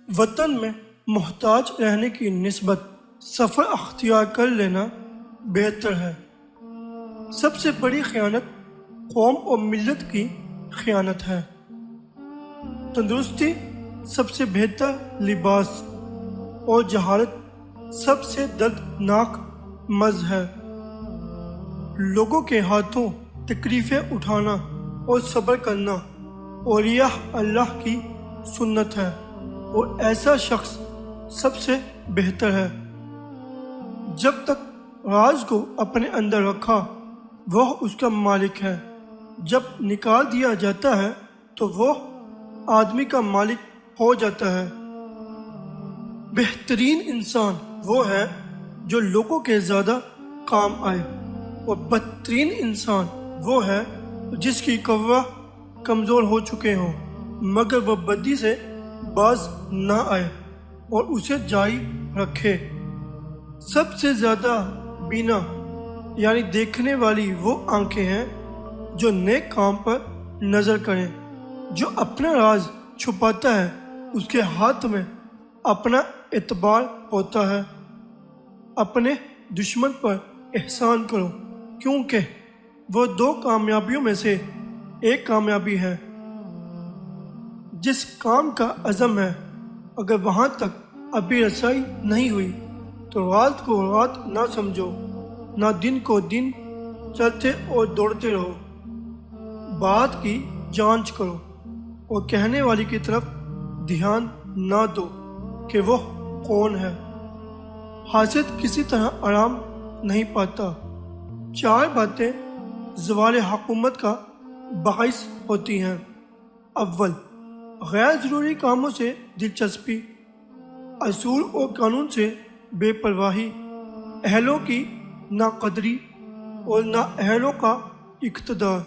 وطن میں محتاج رہنے کی نسبت سفر اختیار کر لینا بہتر ہے۔ سب سے بڑی خیانت قوم اور ملت کی خیانت ہے۔ تندرستی سب سے بہتر لباس اور جہالت سب سے دردناک مرض ہے۔ لوگوں کے ہاتھوں تکلیفیں اٹھانا اور صبر کرنا اولیاء اللہ کی سنت ہے، اور ایسا شخص سب سے بہتر ہے۔ جب تک راز کو اپنے اندر رکھا وہ اس کا مالک ہے، جب نکال دیا جاتا ہے تو وہ آدمی کا مالک ہو جاتا ہے۔ بہترین انسان وہ ہے جو لوگوں کے زیادہ کام آئے، اور بدترین انسان وہ ہے جس کی قوہ کمزور ہو چکے ہوں مگر وہ بدی سے باز نہ آئے اور اسے جاری رکھے۔ سب سے زیادہ بینا یعنی دیکھنے والی وہ آنکھیں ہیں جو نیک کام پر نظر کریں۔ جو اپنا راز چھپاتا ہے اس کے ہاتھ میں اپنا اعتبار ہوتا ہے۔ اپنے دشمن پر احسان کرو، کیونکہ وہ دو کامیابیوں میں سے ایک کامیابی ہے۔ جس کام کا عزم ہے اگر وہاں تک ابھی رسائی نہیں ہوئی تو رات کو رات نہ سمجھو، نہ دن کو دن، چلتے اور دوڑتے رہو۔ بات کی جانچ کرو اور کہنے والی کی طرف دھیان نہ دو کہ وہ کون ہے۔ حاسد کسی طرح آرام نہیں پاتا۔ 4 باتیں زوال حکومت کا باعث ہوتی ہیں۔ اول، غیر ضروری کاموں سے دلچسپی، اصول اور قانون سے بے پرواہی، اہلوں کی ناقدری اور نااہلوں کا اقتدار۔